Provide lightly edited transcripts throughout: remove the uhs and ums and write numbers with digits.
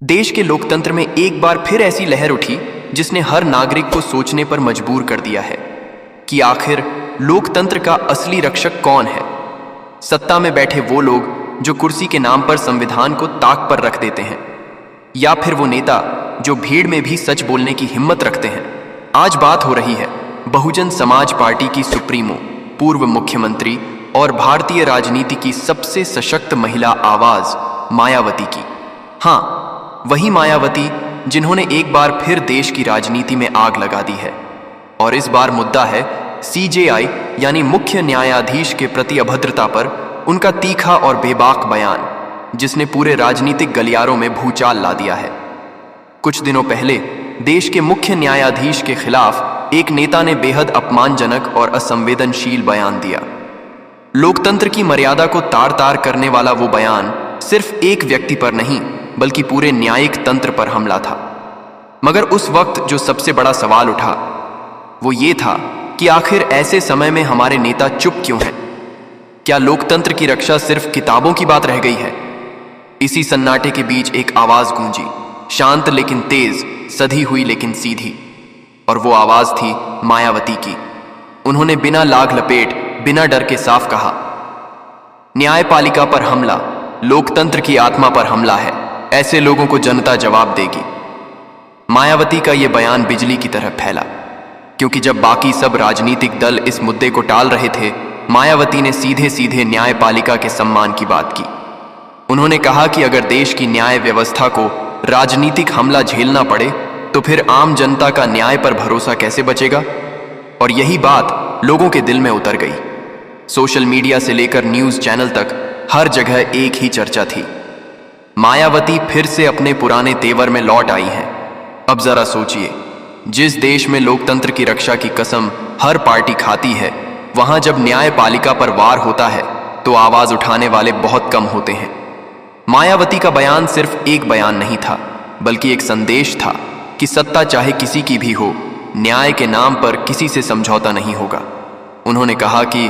देश के लोकतंत्र में एक बार फिर ऐसी लहर उठी जिसने हर नागरिक को सोचने पर मजबूर कर दिया है कि आखिर लोकतंत्र का असली रक्षक कौन है। सत्ता में बैठे वो लोग जो कुर्सी के नाम पर संविधान को ताक पर रख देते हैं, या फिर वो नेता जो भीड़ में भी सच बोलने की हिम्मत रखते हैं। आज बात हो रही है बहुजन समाज पार्टी की सुप्रीमो, पूर्व मुख्यमंत्री और भारतीय राजनीति की सबसे सशक्त महिला आवाज मायावती की। हाँ, वही मायावती जिन्होंने एक बार फिर देश की राजनीति में आग लगा दी है। और इस बार मुद्दा है सीजेआई यानी मुख्य न्यायाधीश के प्रति अभद्रता पर उनका तीखा और बेबाक बयान, जिसने पूरे राजनीतिक गलियारों में भूचाल ला दिया है। कुछ दिनों पहले देश के मुख्य न्यायाधीश के खिलाफ एक नेता ने बेहद अपमानजनक और असंवेदनशील बयान दिया। लोकतंत्र की मर्यादा को तार तार करने वाला वो बयान सिर्फ एक व्यक्ति पर नहीं बल्कि पूरे न्यायिक तंत्र पर हमला था। मगर उस वक्त जो सबसे बड़ा सवाल उठा वो ये था कि आखिर ऐसे समय में हमारे नेता चुप क्यों हैं? क्या लोकतंत्र की रक्षा सिर्फ किताबों की बात रह गई है? इसी सन्नाटे के बीच एक आवाज गूंजी, शांत लेकिन तेज, सधी हुई लेकिन सीधी। और वो आवाज थी मायावती की। उन्होंने बिना लाग लपेट, बिना डर के साफ कहा, न्यायपालिका पर हमला लोकतंत्र की आत्मा पर हमला है। ऐसे लोगों को जनता जवाब देगी। मायावती का यह बयान बिजली की तरह फैला, क्योंकि जब बाकी सब राजनीतिक दल इस मुद्दे को टाल रहे थे, मायावती ने सीधे सीधे न्यायपालिका के सम्मान की बात की। उन्होंने कहा कि अगर देश की न्याय व्यवस्था को राजनीतिक हमला झेलना पड़े तो फिर आम जनता का न्याय पर भरोसा कैसे बचेगा। और यही बात लोगों के दिल में उतर गई। सोशल मीडिया से लेकर न्यूज चैनल तक हर जगह एक ही चर्चा थी, मायावती फिर से अपने पुराने तेवर में लौट आई हैं। अब जरा सोचिए, जिस देश में लोकतंत्र की रक्षा की कसम हर पार्टी खाती है, वहां जब न्यायपालिका पर वार होता है तो आवाज उठाने वाले बहुत कम होते हैं। मायावती का बयान सिर्फ एक बयान नहीं था, बल्कि एक संदेश था कि सत्ता चाहे किसी की भी हो, न्याय के नाम पर किसी से समझौता नहीं होगा। उन्होंने कहा कि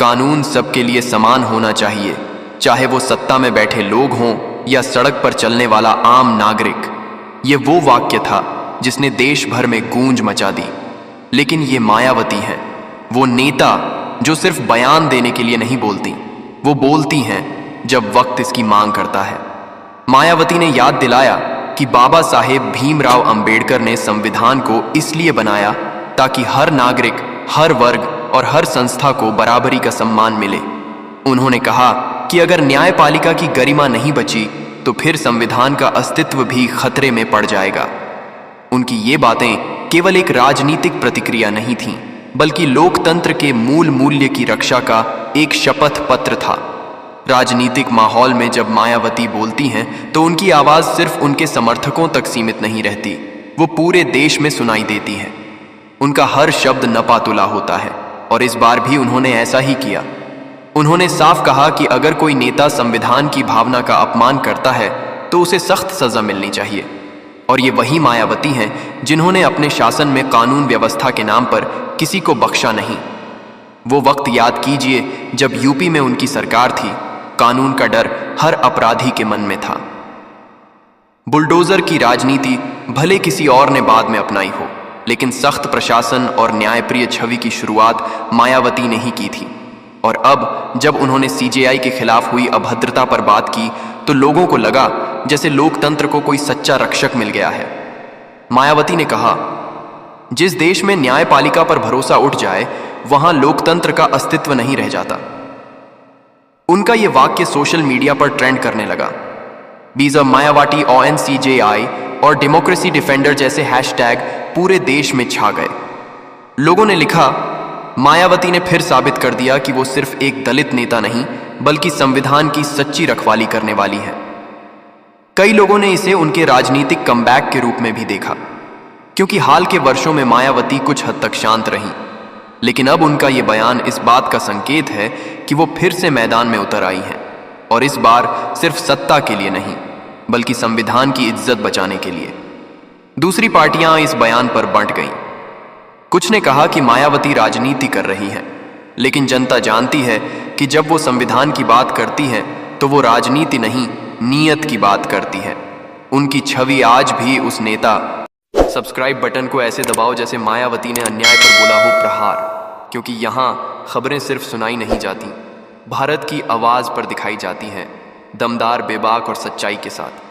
कानून सबके लिए समान होना चाहिए, चाहे वो सत्ता में बैठे लोग हों या सड़क पर चलने वाला आम नागरिक। ये वो वाक्य था जिसने देश भर में गूंज मचा दी। लेकिन ये मायावती हैं, वो नेता जो सिर्फ बयान देने के लिए नहीं बोलती, वो बोलती हैं जब वक्त इसकी मांग करता है। मायावती ने याद दिलाया कि बाबा साहेब भीमराव अंबेडकर ने संविधान को इसलिए बनाया ताकि हर नागरिक, हर वर्ग और हर संस्था को बराबरी का सम्मान मिले। उन्होंने कहा कि अगर न्यायपालिका की गरिमा नहीं बची तो फिर संविधान का अस्तित्व भी खतरे में पड़ जाएगा। उनकी ये बातें केवल एक राजनीतिक प्रतिक्रिया नहीं थीं, बल्कि लोकतंत्र के मूल मूल्य की रक्षा का एक शपथ पत्र था। राजनीतिक माहौल में जब मायावती बोलती हैं तो उनकी आवाज सिर्फ उनके समर्थकों तक सीमित नहीं रहती, वो पूरे देश में सुनाई देती है। उनका हर शब्द नपातुला होता है, और इस बार भी उन्होंने ऐसा ही किया। उन्होंने साफ कहा कि अगर कोई नेता संविधान की भावना का अपमान करता है तो उसे सख्त सजा मिलनी चाहिए। और ये वही मायावती हैं जिन्होंने अपने शासन में कानून व्यवस्था के नाम पर किसी को बख्शा नहीं। वो वक्त याद कीजिए जब यूपी में उनकी सरकार थी, कानून का डर हर अपराधी के मन में था। बुलडोजर की राजनीति भले किसी और ने बाद में अपनाई हो, लेकिन सख्त प्रशासन और न्यायप्रिय छवि की शुरुआत मायावती ने ही की थी। और अब जब उन्होंने सीजेआई के खिलाफ हुई अभद्रता पर बात की तो लोगों को लगा जैसे लोकतंत्र को कोई सच्चा रक्षक मिल गया है। मायावती ने कहा, जिस देश में न्यायपालिका पर भरोसा उठ जाए वहां लोकतंत्र का अस्तित्व नहीं रह जाता। उनका यह वाक्य सोशल मीडिया पर ट्रेंड करने लगा। बीजा मायावती ONCJI और डेमोक्रेसी डिफेंडर जैसे हैशटैग पूरे देश में छा गए। लोगों ने लिखा, मायावती ने फिर साबित कर दिया कि वो सिर्फ एक दलित नेता नहीं बल्कि संविधान की सच्ची रखवाली करने वाली है। कई लोगों ने इसे उनके राजनीतिक कमबैक के रूप में भी देखा, क्योंकि हाल के वर्षों में मायावती कुछ हद तक शांत रहीं। लेकिन अब उनका ये बयान इस बात का संकेत है कि वो फिर से मैदान में उतर आई हैं, और इस बार सिर्फ सत्ता के लिए नहीं बल्कि संविधान की इज्जत बचाने के लिए। दूसरी पार्टियां इस बयान पर बंट गईं। कुछ ने कहा कि मायावती राजनीति कर रही हैं, लेकिन जनता जानती है कि जब वो संविधान की बात करती हैं तो वो राजनीति नहीं, नीयत की बात करती है। उनकी छवि आज भी उस नेता। सब्सक्राइब बटन को ऐसे दबाओ जैसे मायावती ने अन्याय पर बोला हो प्रहार, क्योंकि यहाँ खबरें सिर्फ सुनाई नहीं जाती, भारत की आवाज़ पर दिखाई जाती हैं, दमदार, बेबाक और सच्चाई के साथ।